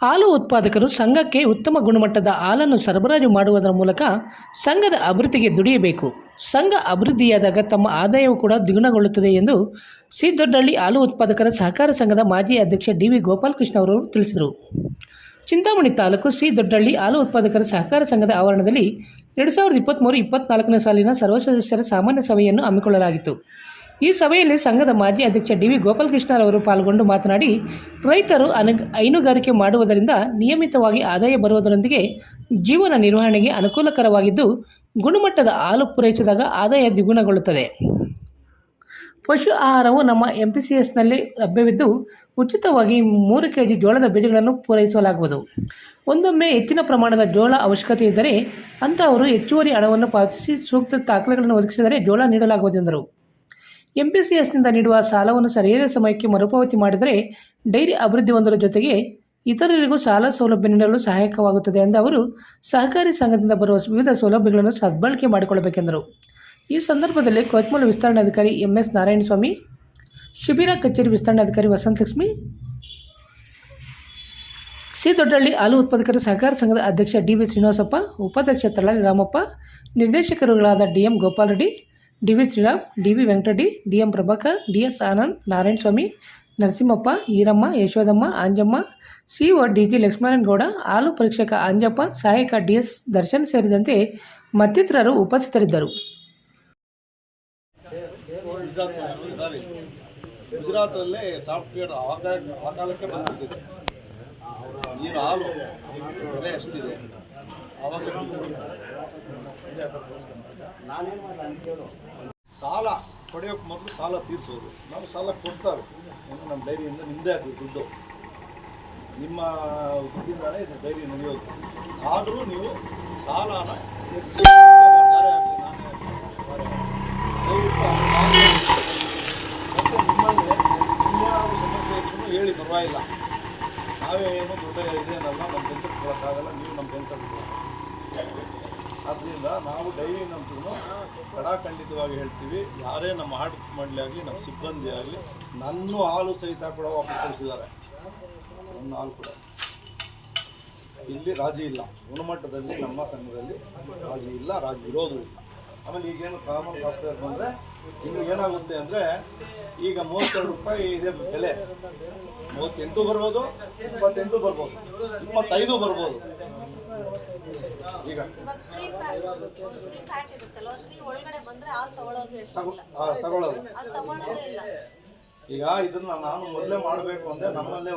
ಹಾಲು ಉತ್ಪಾದಕರು ಸಂಘಕ್ಕೆ ಉತ್ತಮ ಗುಣಮಟ್ಟದ ಹಾಲನ್ನು ಸರಬರಾಜು ಮಾಡುವುದರ ಮೂಲಕ ಸಂಘದ ಅಭಿವೃದ್ಧಿಗೆ ದುಡಿಯಬೇಕು. ಸಂಘ ಅಭಿವೃದ್ಧಿಯಾದಾಗ ತಮ್ಮ ಆದಾಯವೂ ಕೂಡ ದ್ವಿಗುಣಗೊಳ್ಳುತ್ತದೆ ಎಂದು ಸಿ. ದೊಡ್ಡಹಳ್ಳಿ ಹಾಲು ಉತ್ಪಾದಕರ ಸಹಕಾರ ಸಂಘದ ಮಾಜಿ ಅಧ್ಯಕ್ಷ ಡಿ.ವಿ. ಗೋಪಾಲಕೃಷ್ಣ ಅವರು ತಿಳಿಸಿದರು. ಚಿಂತಾಮಣಿ ತಾಲೂಕು ಸಿ. ದೊಡ್ಡಹಳ್ಳಿ ಹಾಲು ಉತ್ಪಾದಕರ ಸಹಕಾರ ಸಂಘದ ಆವರಣದಲ್ಲಿ 2023-24ನೇ ಸಾಲಿನ ಸರ್ವ ಸದಸ್ಯರ ಸಾಮಾನ್ಯ ಸಭೆಯನ್ನು ಹಮ್ಮಿಕೊಳ್ಳಲಾಗಿತ್ತು. ಈ ಸಭೆಯಲ್ಲಿ ಸಂಘದ ಮಾಜಿ ಅಧ್ಯಕ್ಷ ಡಿ.ವಿ. ಗೋಪಾಲಕೃಷ್ಣರವರು ಪಾಲ್ಗೊಂಡು ಮಾತನಾಡಿ, ರೈತರು ಹೈನುಗಾರಿಕೆ ಮಾಡುವುದರಿಂದ ನಿಯಮಿತವಾಗಿ ಆದಾಯ ಬರುವುದರೊಂದಿಗೆ ಜೀವನ ನಿರ್ವಹಣೆಗೆ ಅನುಕೂಲಕರವಾಗಿದ್ದು, ಗುಣಮಟ್ಟದ ಹಾಲು ಪೂರೈಸಿದಾಗ ಆದಾಯ ದ್ವಿಗುಣಗೊಳ್ಳುತ್ತದೆ. ಪಶು ಆಹಾರವು ನಮ್ಮ MPCSನಲ್ಲಿ ಲಭ್ಯವಿದ್ದು, ಉಚಿತವಾಗಿ 3 ಕೆಜಿ ಜೋಳದ ಬೀಜಗಳನ್ನು ಪೂರೈಸಲಾಗುವುದು. ಒಂದೊಮ್ಮೆ ಹೆಚ್ಚಿನ ಪ್ರಮಾಣದ ಜೋಳ ಅವಶ್ಯಕತೆ ಇದ್ದರೆ ಅಂತಹವರು ಹೆಚ್ಚುವರಿ ಹಣವನ್ನು ಪಾವತಿಸಿ ಸೂಕ್ತ ದಾಖಲೆಗಳನ್ನು ಒದಗಿಸಿದರೆ ಜೋಳ ನೀಡಲಾಗುವುದೆಂದರು. MPCSನಿಂದ ನೀಡುವ ಸಾಲವನ್ನು ಸರಿಯಾದ ಸಮಯಕ್ಕೆ ಮರುಪಾವತಿ ಮಾಡಿದರೆ ಡೈರಿ ಅಭಿವೃದ್ಧಿ ಹೊಂದರ ಜೊತೆಗೆ ಇತರರಿಗೂ ಸಾಲ ಸೌಲಭ್ಯ ನೀಡಲು ಸಹಾಯಕವಾಗುತ್ತದೆ ಎಂದು ಅವರು ಸಹಕಾರಿ ಸಂಘದಿಂದ ಬರುವ ವಿವಿಧ ಸೌಲಭ್ಯಗಳನ್ನು ಸದ್ಬಳಕೆ ಮಾಡಿಕೊಳ್ಳಬೇಕೆಂದರು. ಈ ಸಂದರ್ಭದಲ್ಲಿ ಕೊತ್ಮೂಲ ವಿಸ್ತರಣಾಧಿಕಾರಿ MS ನಾರಾಯಣಸ್ವಾಮಿ, ಶಿಬಿರ ಕಚೇರಿ ವಿಸ್ತರಣಾಧಿಕಾರಿ ವಸಂತಲಕ್ಷ್ಮಿ, ಸಿ. ದೊಡ್ಡಹಳ್ಳಿ ಹಾಲು ಉತ್ಪಾದಕರ ಸಹಕಾರ ಸಂಘದ ಅಧ್ಯಕ್ಷ ಡಿ.ವಿ. ಶ್ರೀನಿವಾಸಪ್ಪ, ಉಪಾಧ್ಯಕ್ಷ ತಳಾರಿ ರಾಮಪ್ಪ, ನಿರ್ದೇಶಕರುಗಳಾದ ಡಿ.ಎಂ. ಗೋಪಾಲರೆಡ್ಡಿ, ಡಿ.ವಿ. ಶ್ರೀರಾಮ್, ಡಿ.ವಿ. ವೆಂಕಟರೆಡ್ಡಿ, ಡಿ.ಎಂ. ಪ್ರಭಾಕರ್, ಡಿ.ಎಸ್. ಆನಂದ್, ನಾರಾಯಣಸ್ವಾಮಿ, ನರಸಿಂಹಪ್ಪ, ಈರಮ್ಮ, ಯಶೋದಮ್ಮ, ಆಂಜಮ್ಮ, ಸಿ.ಒ. ಡಿ.ಜಿ. ಲಕ್ಷ್ಮಣಗೌಡ, ಹಾಲು ಪರೀಕ್ಷಕ ಅಂಜಪ್ಪ, ಸಹಾಯಕ ಡಿ.ಎಸ್. ದರ್ಶನ್ ಸೇರಿದಂತೆ ಮತ್ತಿತರರು ಉಪಸ್ಥಿತರಿದ್ದರು. ಗುಜರಾತಲ್ಲೇ ಸಾಫ್ಟ್ವೇರ್ ಆ ಕಾಲಕ್ಕೆ ಬಂದಿದೆ. ಈಗ ಹಾಲು ಬೆಲೆ ಎಷ್ಟಿದೆ ಆವಾಗ ಸಾಲ ಪಡೆಯೋಕೆ ಮೊದಲು ಸಾಲ ತೀರಿಸೋದು. ನಾವು ಸಾಲ ಕೊಡ್ತಾರೆ, ನಮ್ಮ ಡೈರಿಯಿಂದ ನಿಮ್ಮದೇ ಅದು ದುಡ್ಡು, ನಿಮ್ಮ ದುಡ್ಡಿಂದಾನೇ ಇದು ಡೈರಿ ನಡೆಯೋದು. ಆದರೂ ನೀವು ಸಾಲನ ಹೆಚ್ಚು ಮತ್ತು ನಿಮ್ಮಲ್ಲಿ ಇನ್ಯಾವ ಸಮಸ್ಯೆ ಇದ್ರೂ ಹೇಳಿ ಪರವಾಗಿಲ್ಲ, ನಾವೇ ಏನು ದೊಡ್ಡ ಇದೇನಲ್ಲ, ನಮ್ಮ ಬೆಂತ ಕೊಡೋಕ್ಕಾಗಲ್ಲ, ನೀವು ನಮ್ಮ ಬೆಂತ ಆದ್ದರಿಂದ ನಾವು ಡೈರಿ ನಂತರೂ ಖಡಾಖಂಡಿತವಾಗಿ ಹೇಳ್ತೀವಿ. ಯಾರೇ ನಮ್ಮ ಆಡಳಿತ ಮಂಡಳಿ ಆಗಲಿ, ನಮ್ಮ ಸಿಬ್ಬಂದಿ ಆಗಲಿ, ನನ್ನ ಹಾಲು ಸಹಿತ ಕೂಡ ವಾಪಸ್ ಕಳಿಸಿದ್ದಾರೆ. ನನ್ನ ಹಾಲು ಕೂಡ ಇಲ್ಲಿ ರಾಜಿ ಇಲ್ಲ, ಗುಣಮಟ್ಟದಲ್ಲಿ ನಮ್ಮ ಸಂಘದಲ್ಲಿ ರಾಜಿ ಇಲ್ಲ, ರಾಜಿ ಇರೋದು ಇಲ್ಲ. ಆಮೇಲೆ ಈಗೇನು ಕಾಮನ್ ಸಾಫ್ಟ್ವೇರ್ ಬಂದರೆ ಈಗ ಏನಾಗುತ್ತೆ ಅಂದರೆ, ಈಗ 32 ರೂಪಾಯಿ ಇದೆ ಬೆಲೆ, 38 ಬರ್ಬೋದು, 28 ಬರ್ಬೋದು, 25 ಬರ್ಬೋದು. ಈಗ ತಗೊಳ್ಳೋದು ಈಗ ಇದನ್ನ ನಾನು ಮೊದಲೇ ಮಾಡಬೇಕು ಅಂದರೆ ನಮ್ಮಲ್ಲೇ